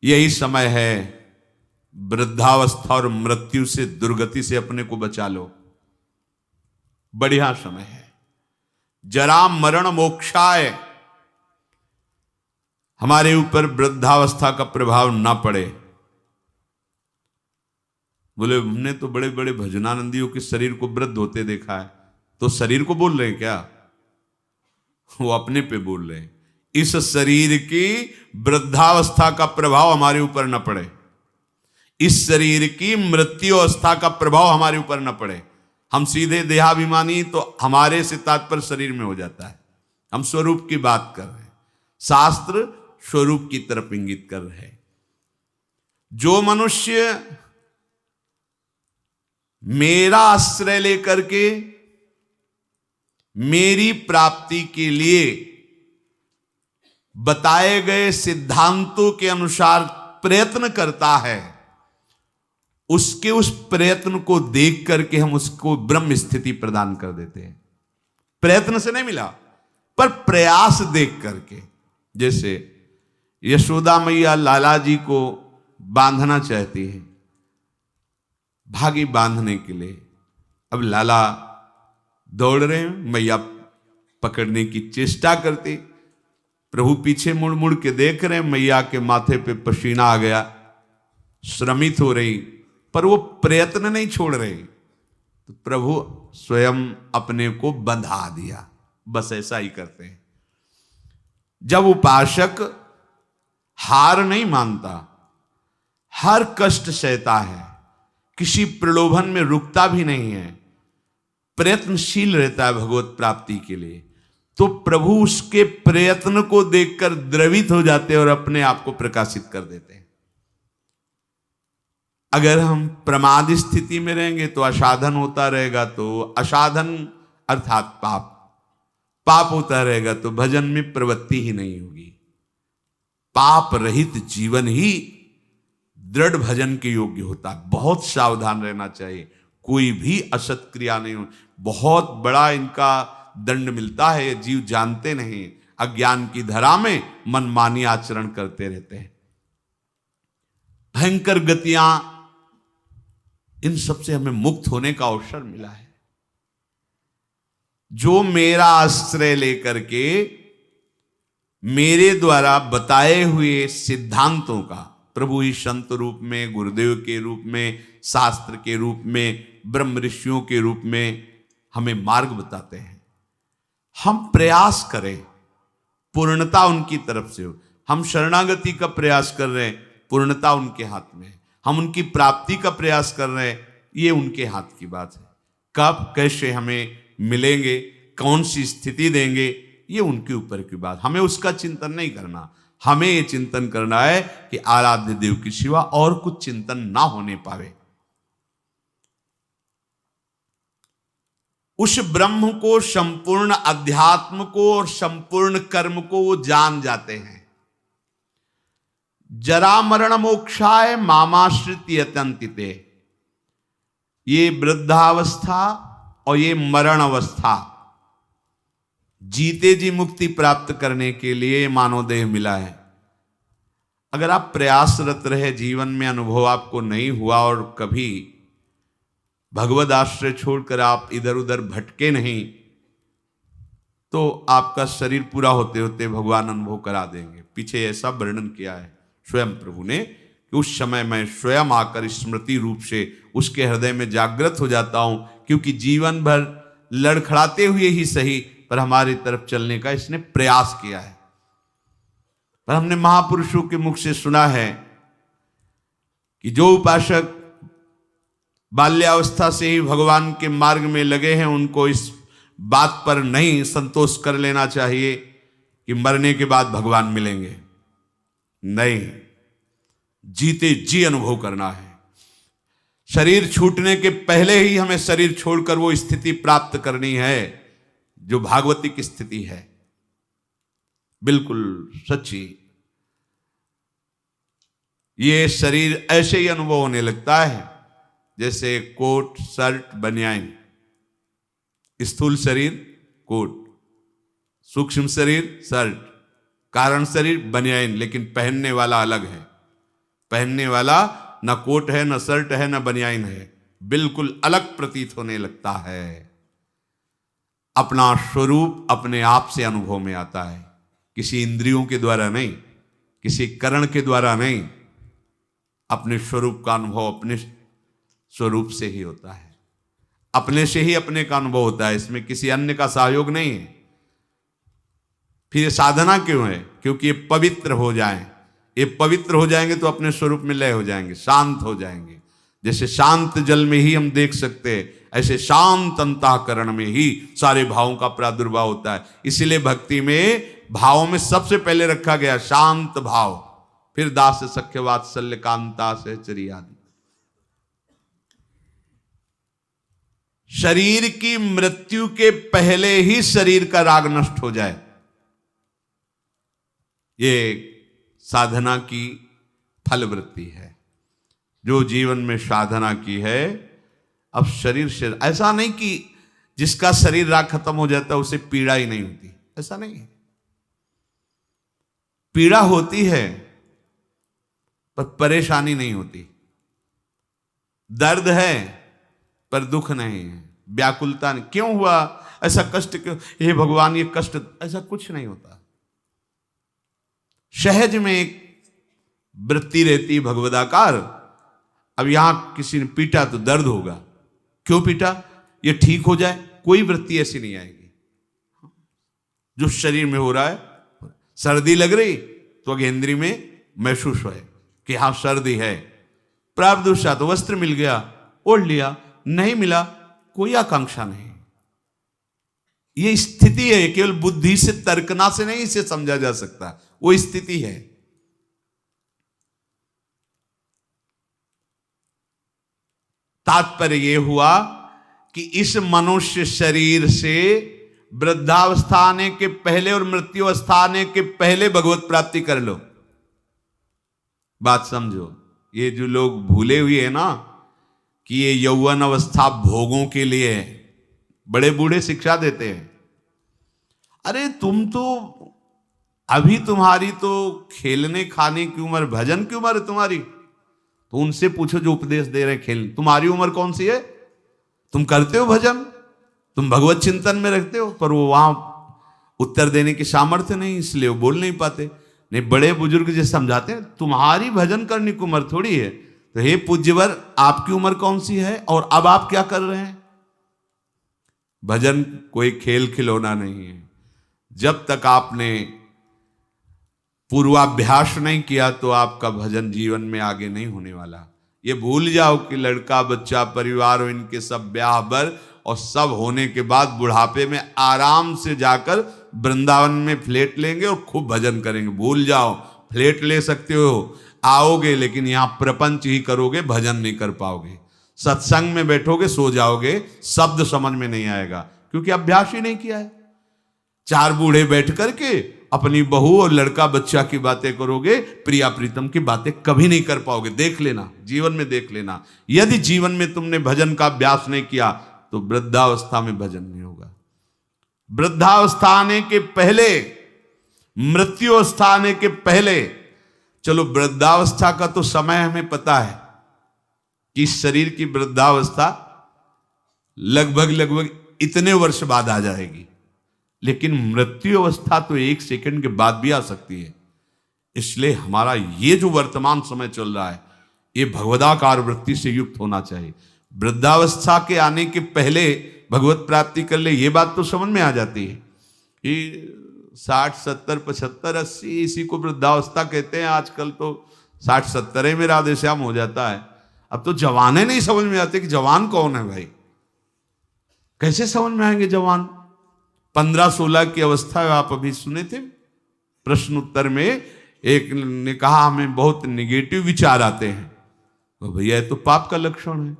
यही समय है, वृद्धावस्था और मृत्यु से, दुर्गति से अपने को बचा लो। बढ़िया समय है। जरा मरण मोक्षाय, हमारे ऊपर वृद्धावस्था का प्रभाव ना पड़े। बोले हमने तो बड़े बड़े भजनानंदियों के शरीर को वृद्ध होते देखा है। तो शरीर को बोल रहे हैं क्या? वो अपने पे बोल रहे हैं। इस शरीर की वृद्धावस्था का प्रभाव हमारे ऊपर न पड़े, इस शरीर की मृत्यु अवस्था का प्रभाव हमारे ऊपर न पड़े। हम सीधे देहाभिमानी तो हमारे से तात्पर्य शरीर में हो जाता है। हम स्वरूप की बात कर रहे हैं, शास्त्र स्वरूप की तरफ इंगित कर रहे हैं। जो मनुष्य मेरा आश्रय लेकर के मेरी प्राप्ति के लिए बताए गए सिद्धांतों के अनुसार प्रयत्न करता है, उसके उस प्रयत्न को देख करके हम उसको ब्रह्म स्थिति प्रदान कर देते हैं। प्रयत्न से नहीं मिला, पर प्रयास देख करके। जैसे यशोदा मैया लाला जी को बांधना चाहती है, भागी बांधने के लिए। अब लाला दौड़ रहे हैं, मैया पकड़ने की चेष्टा करती, प्रभु पीछे मुड़ मुड़ के देख रहे हैं, मैया के माथे पे पसीना आ गया, श्रमित हो रही, पर वो प्रयत्न नहीं छोड़ रहे। तो प्रभु स्वयं अपने को बंधा दिया। बस ऐसा ही करते हैं। जब उपासक हार नहीं मानता, हर कष्ट सहता है, किसी प्रलोभन में रुकता भी नहीं है, प्रयत्नशील रहता है भगवत प्राप्ति के लिए, तो प्रभु उसके प्रयत्न को देखकर द्रवित हो जाते हैं और अपने आप को प्रकाशित कर देते हैं। अगर हम प्रमाद स्थिति में रहेंगे तो असाधन होता रहेगा, तो असाधन अर्थात पाप, पाप होता रहेगा तो भजन में प्रवृत्ति ही नहीं होगी। पाप रहित जीवन ही दृढ़ भजन के योग्य होता है। बहुत सावधान रहना चाहिए, कोई भी असत क्रिया नहीं हो। बहुत बड़ा इनका दंड मिलता है, जीव जानते नहीं, अज्ञान की धरा में मनमानी आचरण करते रहते हैं। भयंकर गतियां, इन सब से हमें मुक्त होने का अवसर मिला है। जो मेरा आश्रय लेकर के मेरे द्वारा बताए हुए सिद्धांतों का, प्रभु ही संत रूप में, गुरुदेव के रूप में, शास्त्र के रूप में, ब्रह्म ऋषियों के रूप में हमें मार्ग बताते हैं, हम प्रयास करें, पूर्णता उनकी तरफ से हो। हम शरणागति का प्रयास कर रहे हैं, पूर्णता उनके हाथ में है। हम उनकी प्राप्ति का प्रयास कर रहे हैं, ये उनके हाथ की बात है। कब कैसे हमें मिलेंगे, कौन सी स्थिति देंगे, ये उनके ऊपर की बात। हमें उसका चिंतन नहीं करना, हमें ये चिंतन करना है कि आराध्य देव के सिवा और कुछ चिंतन ना होने पावे। उस ब्रह्म को, संपूर्ण अध्यात्म को और संपूर्ण कर्म को वो जान जाते हैं। जरा मरण मोक्षाय मामाश्रित यतन्तिते, ये वृद्धावस्था और ये मरण अवस्था, जीते जी मुक्ति प्राप्त करने के लिए मानव देह मिला है। अगर आप प्रयासरत रहे, जीवन में अनुभव आपको नहीं हुआ और कभी भगवद आश्रय छोड़कर आप इधर उधर भटके नहीं, तो आपका शरीर पूरा होते होते भगवान अनुभव करा देंगे। पीछे ऐसा वर्णन किया है स्वयं प्रभु ने कि उस समय मैं स्वयं आकर स्मृति रूप से उसके हृदय में जागृत हो जाता हूं, क्योंकि जीवन भर लड़खड़ाते हुए ही सही पर हमारी तरफ चलने का इसने प्रयास किया है। पर हमने महापुरुषों के मुख से सुना है कि जो उपासक बाल्यावस्था से ही भगवान के मार्ग में लगे हैं, उनको इस बात पर नहीं संतोष कर लेना चाहिए कि मरने के बाद भगवान मिलेंगे। नहीं, जीते जी अनुभव करना है। शरीर छूटने के पहले ही हमें शरीर छोड़कर वो स्थिति प्राप्त करनी है जो भागवती की स्थिति है, बिल्कुल सच्ची। ये शरीर ऐसे ही अनुभव होने लगता है जैसे कोट, शर्ट, बनियान। स्थूल शरीर कोट, सूक्ष्म शरीर शर्ट, कारण शरीर बनियान, लेकिन पहनने वाला अलग है। पहनने वाला न कोट है, न शर्ट है, न बनियाइन है, बिल्कुल अलग प्रतीत होने लगता है। अपना स्वरूप अपने आप से अनुभव में आता है, किसी इंद्रियों के द्वारा नहीं, किसी करण के द्वारा नहीं। अपने स्वरूप का अनुभव अपने स्वरूप से ही होता है, अपने से ही अपने का अनुभव होता है, इसमें किसी अन्य का सहयोग नहीं है। फिर ये साधना क्यों है? क्योंकि ये पवित्र हो जाएं। ये पवित्र हो जाएंगे तो अपने स्वरूप में लय हो जाएंगे, शांत हो जाएंगे। जैसे शांत जल में ही हम देख सकते हैं, ऐसे शांत अंतःकरण में ही सारे भावों का प्रादुर्भाव होता है। इसीलिए भक्ति में भावों में सबसे पहले रखा गया शांत भाव, फिर दास सख्य वात्सल्य कांता सहचरी आदि। शरीर की मृत्यु के पहले ही शरीर का राग नष्ट हो जाए, ये साधना की फलवृत्ति है। जो जीवन में साधना की है, अब शरीर से ऐसा नहीं कि जिसका शरीर राग खत्म हो जाता है उसे पीड़ा ही नहीं होती, ऐसा नहीं है। पीड़ा होती है पर परेशानी नहीं होती, दर्द है पर दुख नहीं है, व्याकुलता नहीं। क्यों हुआ ऐसा कष्ट, क्यों हे भगवान ये कष्ट, ऐसा कुछ नहीं होता। सहज में एक वृत्ति रहती भगवदाकार। अब यहां किसी ने पीटा तो दर्द होगा, क्यों पीटा, ये ठीक हो जाए, कोई वृत्ति ऐसी नहीं आएगी। जो शरीर में हो रहा है, सर्दी लग रही तो अगेंद्री में महसूस हो कि हाँ सर्दी है, प्रारब्ध तो वस्त्र मिल गया ओढ़ लिया, नहीं मिला कोई आकांक्षा नहीं। ये स्थिति है, केवल बुद्धि से तर्कना से नहीं इसे समझा जा सकता, वो स्थिति है। तात्पर्य यह हुआ कि इस मनुष्य शरीर से वृद्धावस्था आने के पहले और मृत्यु अवस्था आने के पहले भगवत प्राप्ति कर लो। बात समझो, ये जो लोग भूले हुए हैं ना कि ये यौवन अवस्था भोगों के लिए है, बड़े बूढ़े शिक्षा देते हैं, अरे तुम तो अभी तुम्हारी तो खेलने खाने की उम्र, भजन की उम्र है तुम्हारी, तो उनसे पूछो जो उपदेश दे रहे खेल, तुम्हारी उम्र कौन सी है? तुम करते हो भजन, तुम भगवत चिंतन में रखते हो, पर वो वहां उत्तर देने की सामर्थ्य नहीं, इसलिए वो बोल नहीं पाते। नहीं, बड़े बुजुर्ग जैसे समझाते हैं तुम्हारी भजन करने की उम्र थोड़ी है। तो हे पूज्यवर, आपकी उम्र कौन सी है और अब आप क्या कर रहे हैं? भजन कोई खेल खिलौना नहीं है। जब तक आपने पूर्वाभ्यास नहीं किया तो आपका भजन जीवन में आगे नहीं होने वाला। ये भूल जाओ कि लड़का बच्चा परिवार और इनके सब ब्याह बर और सब होने के बाद बुढ़ापे में आराम से जाकर वृंदावन में फ्लैट लेंगे और खूब भजन करेंगे। भूल जाओ, फ्लैट ले सकते हो, आओगे, लेकिन यहां प्रपंच ही करोगे, भजन नहीं कर पाओगे। सत्संग में बैठोगे, सो जाओगे, शब्द समझ में नहीं आएगा, क्योंकि अभ्यास ही नहीं किया है। चार बूढ़े बैठ करके अपनी बहू और लड़का बच्चा की बातें करोगे, प्रिया प्रीतम की बातें कभी नहीं कर पाओगे। देख लेना, जीवन में देख लेना, यदि जीवन में तुमने भजन का अभ्यास नहीं किया तो वृद्धावस्था में भजन नहीं होगा। वृद्धावस्था आने के पहले, मृत्यु अवस्था आने के पहले, चलो वृद्धावस्था का तो समय हमें पता है कि शरीर की वृद्धावस्था लगभग इतने वर्ष बाद आ जाएगी, लेकिन मृत्यु अवस्था तो 1 सेकंड के बाद भी आ सकती है। इसलिए हमारा ये जो वर्तमान समय चल रहा है, ये भगवदाकार वृत्ति से युक्त होना चाहिए। वृद्धावस्था के आने के पहले भगवत प्राप्ति कर ले, ये बात तो समझ में आ जाती है कि 60, 70, 75, 80 इसी को वृद्धावस्था कहते हैं। आजकल तो 60, 70 में राधे श्याम हो जाता है। अब तो जवाने नहीं समझ में आते कि जवान कौन है भाई, कैसे समझ में आएंगे जवान? 15-16 की अवस्था आप अभी सुने थे प्रश्न उत्तर में, एक ने कहा हमें बहुत निगेटिव विचार आते हैं। तो भैया ये तो पाप का लक्षण है।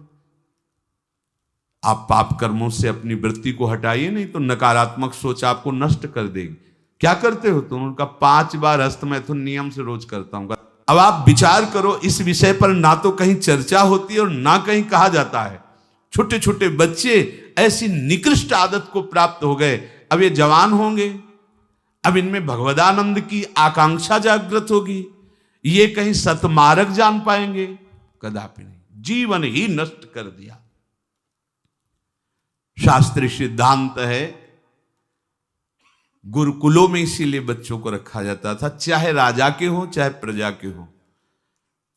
आप पाप कर्मों से अपनी वृत्ति को हटाइए, नहीं तो नकारात्मक सोच आपको नष्ट कर देगी। क्या करते हो तुम? उनका 5 बार हस्त मैथुन नियम से रोज करता हूं। अब आप विचार करो, इस विषय पर ना तो कहीं चर्चा होती है और ना कहीं कहा जाता है। छोटे छोटे बच्चे ऐसी निकृष्ट आदत को प्राप्त हो गए, अब ये जवान होंगे, अब इनमें भगवदानंद की आकांक्षा जागृत होगी, ये कहीं सतमार्ग जान पाएंगे? कदापि नहीं। जीवन ही नष्ट कर दिया। शास्त्रीय सिद्धांत है, गुरुकुलों में इसीलिए बच्चों को रखा जाता था, चाहे राजा के हो चाहे प्रजा के हो।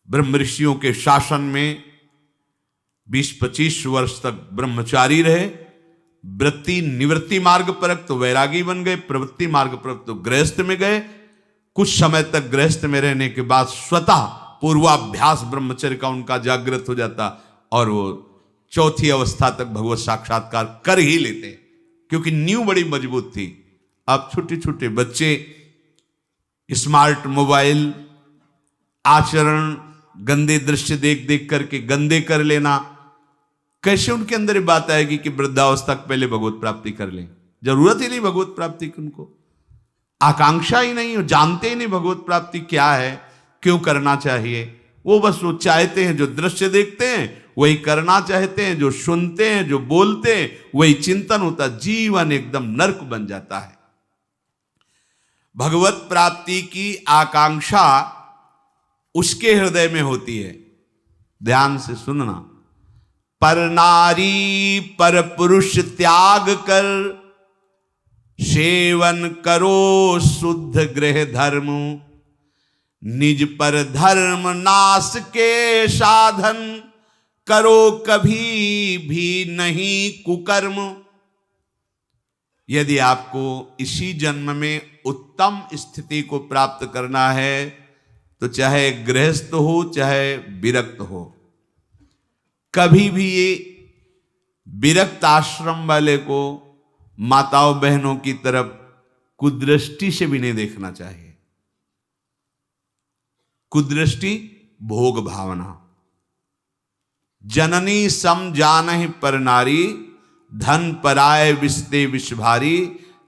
ब्रह्म ऋषियों के शासन में 20-25 वर्ष तक ब्रह्मचारी रहे। वृत्ति निवृत्ति मार्ग पर तो वैरागी बन गए, प्रवृत्ति मार्ग पर तो गृहस्थ में गए। कुछ समय तक गृहस्थ में रहने के बाद स्वतः पूर्वाभ्यास ब्रह्मचर्य का उनका जागृत हो जाता और वो चौथी अवस्था तक भगवत साक्षात्कार कर ही लेते, क्योंकि नींव बड़ी मजबूत थी। अब छोटे छोटे बच्चे स्मार्ट मोबाइल, आचरण, गंदे दृश्य देख देख करके गंदे कर लेना, कैसे उनके अंदर ये बात आएगी कि वृद्धावस्था पहले भगवत प्राप्ति कर लें? जरूरत ही नहीं भगवत प्राप्ति की, उनको आकांक्षा ही नहीं, जानते ही नहीं भगवत प्राप्ति क्या है, क्यों करना चाहिए। वो बस वो चाहते हैं, जो दृश्य देखते हैं वही करना चाहते हैं, जो सुनते हैं, जो बोलते हैं वही चिंतन होता। जीवन एकदम नरक बन जाता है। भगवत प्राप्ति की आकांक्षा उसके हृदय में होती है। ध्यान से सुनना। पर नारी पर पुरुष त्याग कर, सेवन करो शुद्ध गृह धर्म, निज पर धर्म नाश के साधन, करो कभी भी नहीं कुकर्म। यदि आपको इसी जन्म में उत्तम स्थिति को प्राप्त करना है तो चाहे गृहस्थ हो चाहे विरक्त हो, कभी भी ये विरक्त आश्रम वाले को माताओं बहनों की तरफ कुदृष्टि से भी नहीं देखना चाहिए। कुदृष्टि भोग भावना। जननी सम जानहि पर नारी, धन पराय विस्ते विष भारी,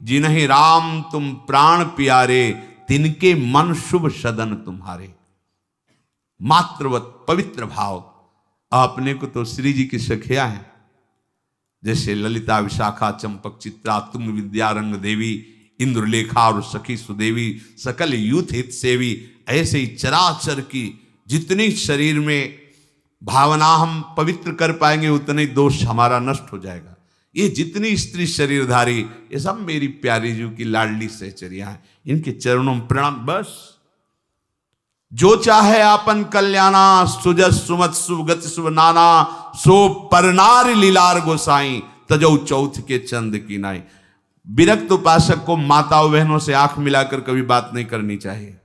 जिन्हि राम तुम प्राण प्यारे, तिनके मन शुभ सदन तुम्हारे। मातृवत पवित्र भाव। अपने को तो श्री जी की सखिया है, जैसे ललिता, विशाखा, चंपक, चित्रा, तुंग, विद्या, रंग देवी, इंद्रलेखा और सखी सुदेवी, सकल यूथ हित सेवी। ऐसे ही चराचर की जितनी शरीर में भावना हम पवित्र कर पाएंगे उतने दोष हमारा नष्ट हो जाएगा। ये जितनी स्त्री शरीरधारी, ये सब मेरी प्यारी जी की लाडली सहचरिया हैं। इनके चरणों में प्रणाम। बस जो चाहे आपन कल्याणा, सुजस सुमत सुगत शुभ नाना, सो परनार लीलार गोसाई, तजौ चौथ के चंद की नाई। विरक्त उपासक को माताओं बहनों से आंख मिलाकर कभी बात नहीं करनी चाहिए।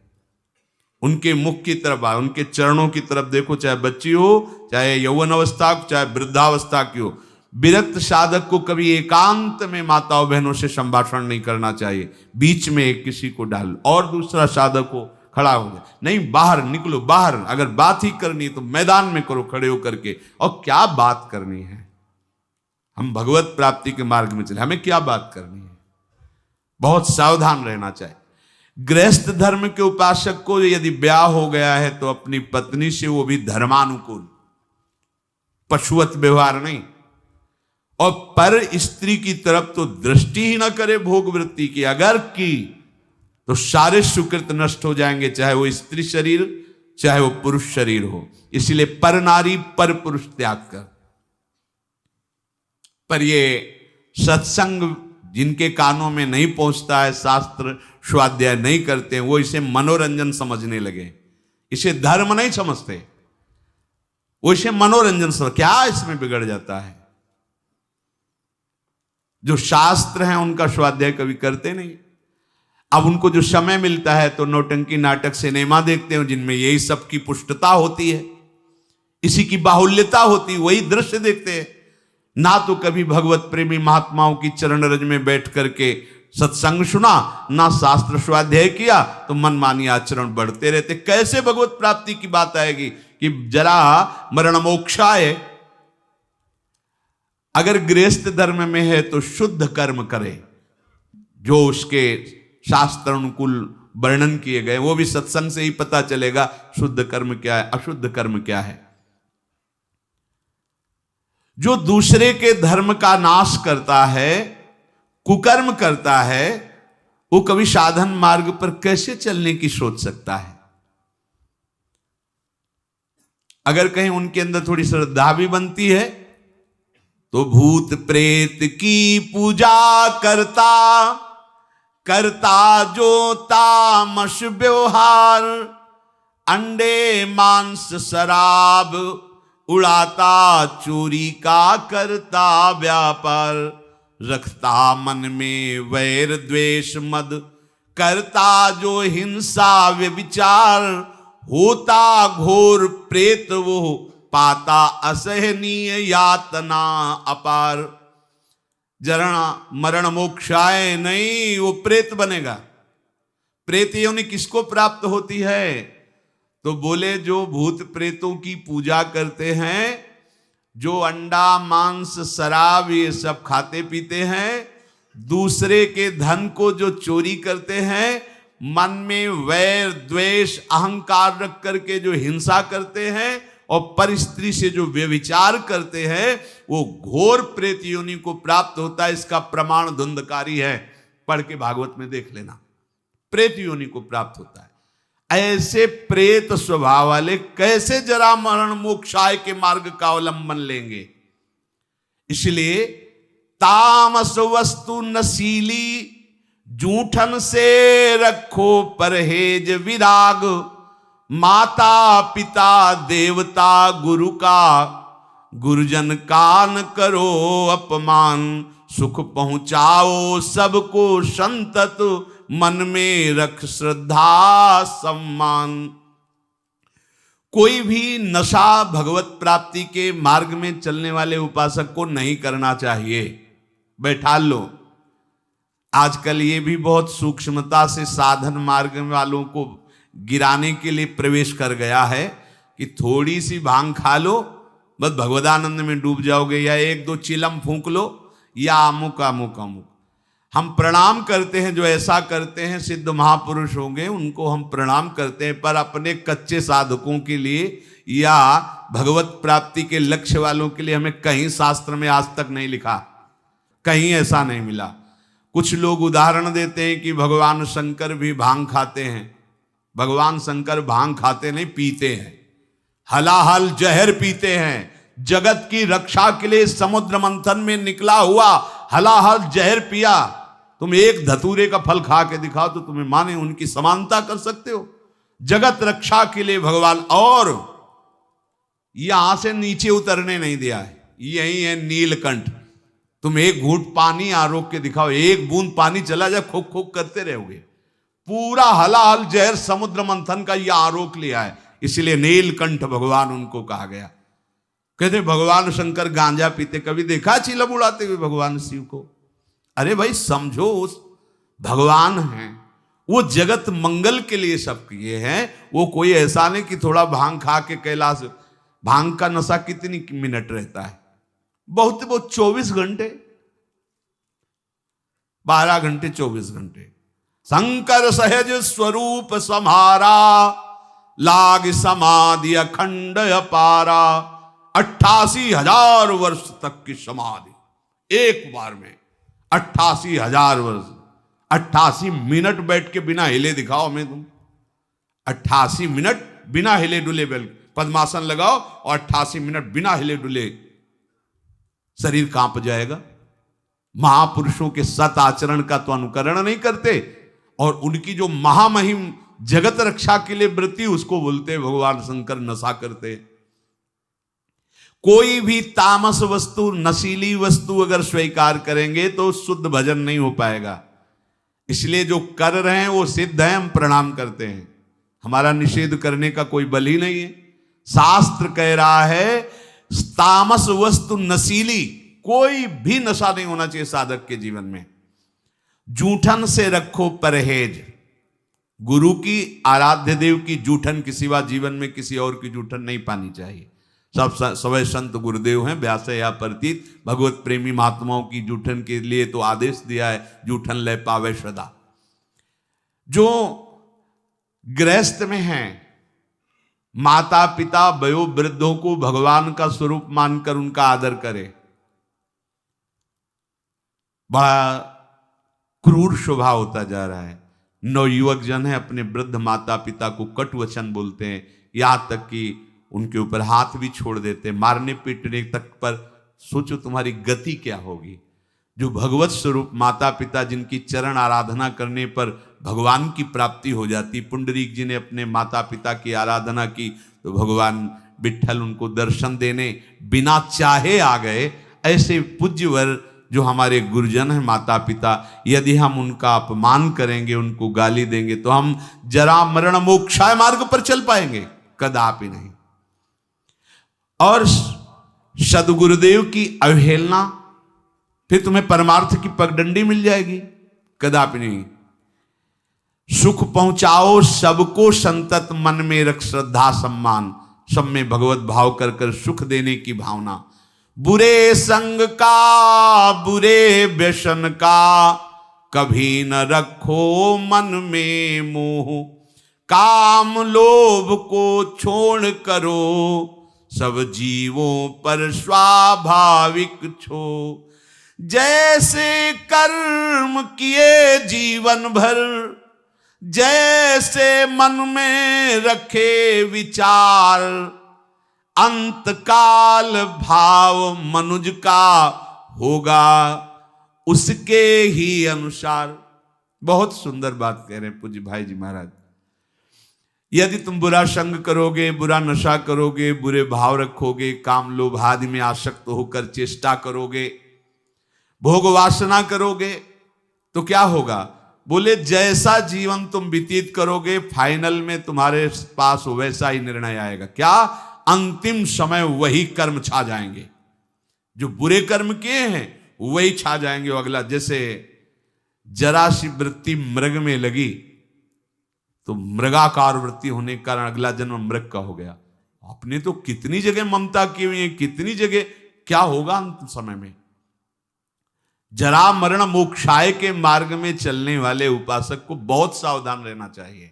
उनके मुख की तरफ, उनके चरणों की तरफ देखो, चाहे बच्ची हो, चाहे यौवन अवस्था, चाहे वृद्धावस्था की हो। विरक्त साधक को कभी एकांत में माताओं बहनों से संभाषण नहीं करना चाहिए। बीच में एक किसी को डाल और दूसरा साधक को खड़ा हो जाए। नहीं, बाहर निकलो, बाहर। अगर बात ही करनी है तो मैदान में करो खड़े होकर के। और क्या बात करनी है? हम भगवत प्राप्ति के मार्ग में चले, हमें क्या बात करनी है? बहुत सावधान रहना चाहिए। गृहस्थ धर्म के उपासक को यदि ब्याह हो गया है तो अपनी पत्नी से वो भी धर्मानुकूल, पशुवत व्यवहार नहीं। और पर स्त्री की तरफ तो दृष्टि ही ना करे भोग वृत्ति की। अगर की तो सारे सुकृत नष्ट हो जाएंगे, चाहे वो स्त्री शरीर चाहे वो पुरुष शरीर हो। इसलिए पर नारी पर पुरुष त्याग कर। पर ये सत्संग जिनके कानों में नहीं पहुंचता है, शास्त्र स्वाध्याय नहीं करते हैं, वो इसे मनोरंजन समझने लगे, इसे धर्म नहीं समझते, वो इसे मनोरंजन समझ। क्या इसमें बिगड़ जाता है? जो शास्त्र हैं उनका स्वाध्याय कभी करते नहीं। अब उनको जो समय मिलता है तो नौटंकी नाटक सिनेमा देखते हैं, जिनमें यही सब की पुष्टता होती है, इसी की बाहुल्यता होती है, वही दृश्य देखते हैं। ना तो कभी भगवत प्रेमी महात्माओं की चरण रज में बैठ करके सत्संग सुना, ना शास्त्र स्वाध्याय किया, तो मनमानी आचरण बढ़ते रहते। कैसे भगवत प्राप्ति की बात आएगी कि जरा मरण मोक्षाय? अगर गृहस्थ धर्म में है तो शुद्ध कर्म करे, जो उसके शास्त्र अनुकूल वर्णन किए गए, वो भी सत्संग से ही पता चलेगा शुद्ध कर्म क्या है, अशुद्ध कर्म क्या है। जो दूसरे के धर्म का नाश करता है, कुकर्म करता है, वो कभी साधन मार्ग पर कैसे चलने की सोच सकता है? अगर कहीं उनके अंदर थोड़ी श्रद्धा भी बनती है तो भूत प्रेत की पूजा करता करता जो तामस व्यवहार, अंडे मांस शराब उड़ाता चोरी का करता व्यापार, रखता मन में वैर द्वेष मद करता जो हिंसा व्यभिचार, होता घोर प्रेत वो पाता असहनीय यातना अपार। जरा मरण मोक्षाय नहीं, वो प्रेत बनेगा। प्रेत योनि किसको प्राप्त होती है? तो बोले जो भूत प्रेतों की पूजा करते हैं, जो अंडा मांस शराब ये सब खाते पीते हैं, दूसरे के धन को जो चोरी करते हैं, मन में वैर द्वेष अहंकार रख करके जो हिंसा करते हैं और पर स्त्री से जो व्यभिचार करते हैं, वो घोर प्रेत योनि को प्राप्त होता है। इसका प्रमाण धुंधकारी है, पढ़ के भागवत में देख लेना। प्रेत योनि को प्राप्त होता है। ऐसे प्रेत स्वभाव वाले कैसे जरा मरण मोक्षाय के मार्ग का अवलंबन लेंगे? इसलिए तामस वस्तु नशीली जूठन से रखो परहेज विराग, माता पिता देवता गुरु का गुरुजन का न करो अपमान, सुख पहुंचाओ सबको संतत मन में रख श्रद्धा सम्मान। कोई भी नशा भगवत प्राप्ति के मार्ग में चलने वाले उपासक को नहीं करना चाहिए। बैठा लो। आजकल ये भी बहुत सूक्ष्मता से साधन मार्ग वालों को गिराने के लिए प्रवेश कर गया है कि थोड़ी सी भांग खा लो, बस भगवदानंद में डूब जाओगे, या एक दो चिलम फूंक लो, या अमुक अमुक अमुक। हम प्रणाम करते हैं, जो ऐसा करते हैं सिद्ध महापुरुष होंगे, उनको हम प्रणाम करते हैं, पर अपने कच्चे साधकों के लिए या भगवत प्राप्ति के लक्ष्य वालों के लिए हमें कहीं शास्त्र में आज तक नहीं लिखा, कहीं ऐसा नहीं मिला। कुछ लोग उदाहरण देते हैं कि भगवान शंकर भी भांग खाते हैं। भगवान शंकर भांग खाते नहीं, पीते हैं, हलाहल जहर पीते हैं। जगत की रक्षा के लिए समुद्र मंथन में निकला हुआ हलाहल जहर पिया। तुम एक धतूरे का फल खा के दिखाओ तो तुम्हें माने उनकी समानता कर सकते हो? जगत रक्षा के लिए भगवान, और यहां से नीचे उतरने नहीं दिया है। यही है नीलकंठ। तुम एक घूंट पानी आरोक के दिखाओ, एक बूंद पानी चला जाए, खोक खोक करते रहोगे। पूरा हलाहल जहर समुद्र मंथन का यह आरोक लिया है, इसलिए नीलकंठ भगवान उनको कहा गया। कहते भगवान शंकर गांजा पीते, कभी देखा चिलम उड़ाते हुए भगवान शिव को? अरे भाई समझो, उस भगवान हैं, वो जगत मंगल के लिए सब किए हैं। वो कोई ऐसा नहीं कि थोड़ा भांग खा के कैलाश। भांग का नशा कितनी मिनट रहता है? बहुत बहुत 24 घंटे, 12 घंटे 24 घंटे। शंकर सहज स्वरूप समारा, लाग समाधि अखंड अपारा। 88,000 वर्ष तक की समाधि एक बार में, 88,000 वर्ष। 88 मिनट बैठ के बिना हिले दिखाओ हमें तुम। 88 मिनट बिना हिले डुले पद्मासन लगाओ और 88 मिनट बिना हिले डुले, शरीर कांप जाएगा। महापुरुषों के सत आचरण का तो अनुकरण नहीं करते, और उनकी जो महामहिम जगत रक्षा के लिए वृत्ति, उसको बोलते भगवान शंकर नशा करते। कोई भी तामस वस्तु, नशीली वस्तु अगर स्वीकार करेंगे तो शुद्ध भजन नहीं हो पाएगा। इसलिए जो कर रहे हैं वो सिद्ध है, हम प्रणाम करते हैं। हमारा निषेध करने का कोई बल ही नहीं है। शास्त्र कह रहा है तामस वस्तु नशीली, कोई भी नशा नहीं होना चाहिए साधक के जीवन में। जूठन से रखो परहेज। गुरु की, आराध्य देव की जूठन के सिवा जीवन में किसी और की जूठन नहीं पानी चाहिए। सब सवै संत गुरुदेव हैं, व्यास या प्रतीत भगवत प्रेमी महात्माओं की जूठन के लिए तो आदेश दिया है, जूठन ले पावे सदा। जो गृहस्थ में हैं, माता पिता वयो वृद्धों को भगवान का स्वरूप मानकर उनका आदर करे। बड़ा क्रूर स्वभाव होता जा रहा है। नवयुवक जन है, अपने वृद्ध माता पिता को कटु वचन बोलते हैं, यहां तक कि उनके ऊपर हाथ भी छोड़ देते, मारने पीटने तक पर। सोचो तुम्हारी गति क्या होगी। जो भगवत स्वरूप माता पिता जिनकी चरण आराधना करने पर भगवान की प्राप्ति हो जाती। पुंडरीक जी ने अपने माता पिता की आराधना की तो भगवान विट्ठल उनको दर्शन देने बिना चाहे आ गए। ऐसे पूज्यवर जो हमारे गुरुजन हैं माता पिता, यदि हम उनका अपमान करेंगे, उनको गाली देंगे तो हम जरा मरण मोक्षाय मार्ग पर चल पाएंगे? कदापि नहीं। और सदगुरुदेव की अवहेलना, फिर तुम्हें परमार्थ की पगडंडी मिल जाएगी? कदापि नहीं। सुख पहुंचाओ सबको संतत, मन में रख श्रद्धा सम्मान, सब में भगवत भाव कर कर सुख देने की भावना। बुरे संग का, बुरे व्यसन का, कभी न रखो मन में मोह, काम लोभ को छोड़ करो, सब जीवों पर स्वाभाविक छो। जैसे कर्म किए जीवन भर, जैसे मन में रखे विचार, अंतकाल भाव मनुज का होगा उसके ही अनुसार। बहुत सुंदर बात कह रहे हैं पूज्य भाई जी महाराज। यदि तुम बुरा संग करोगे, बुरा नशा करोगे, बुरे भाव रखोगे, काम लोभ आदि में आसक्त होकर चेष्टा करोगे, भोग वासना करोगे, तो क्या होगा? बोले जैसा जीवन तुम व्यतीत करोगे, फाइनल में तुम्हारे पास वैसा ही निर्णय आएगा। क्या? अंतिम समय वही कर्म छा जाएंगे। जो बुरे कर्म किए हैं वही छा जाएंगे। अगला, जैसे जरा सी वृत्ति मृग में लगी तो मृगाकार वृत्ति होने के कारण अगला जन्म मृग का हो गया। आपने तो कितनी जगह ममता की हुई है, कितनी जगह। क्या होगा अंत समय में? जरा मरण मोक्षाय के मार्ग में चलने वाले उपासक को बहुत सावधान रहना चाहिए।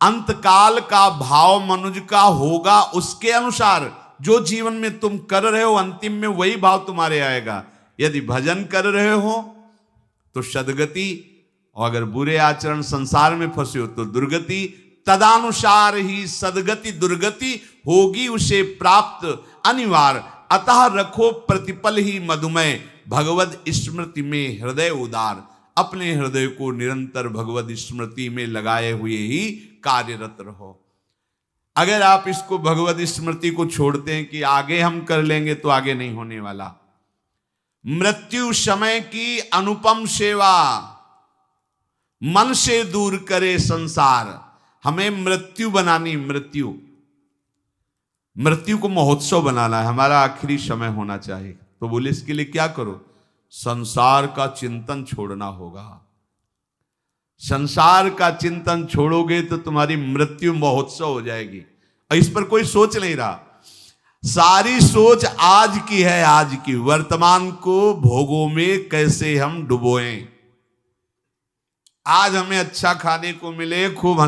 अंतकाल का भाव मनुज का होगा उसके अनुसार। जो जीवन में तुम कर रहे हो अंतिम में वही भाव तुम्हारे आएगा। यदि भजन कर रहे हो तो सदगति, और अगर बुरे आचरण संसार में फंसे हो तो दुर्गति। तदानुसार ही सदगति दुर्गति होगी उसे प्राप्त अनिवार्य। अतः रखो प्रतिपल ही मधुमय, भगवद स्मृति में हृदय उदार। अपने हृदय को निरंतर भगवद स्मृति में लगाए हुए ही कार्यरत रहो। अगर आप इसको भगवद स्मृति को छोड़ते हैं कि आगे हम कर लेंगे, तो आगे नहीं होने वाला। मृत्यु समय की अनुपम सेवा, मन से दूर करे संसार। हमें मृत्यु बनानी, मृत्यु को महोत्सव बनाना है। हमारा आखिरी समय होना चाहिए। तो बोले इसके लिए क्या करो? संसार का चिंतन छोड़ना होगा। संसार का चिंतन छोड़ोगे तो तुम्हारी मृत्यु महोत्सव हो जाएगी। और इस पर कोई सोच नहीं रहा। सारी सोच आज की है, आज की। वर्तमान को भोगों में कैसे हम डुबोएं। आज हमें अच्छा खाने को मिले, खूब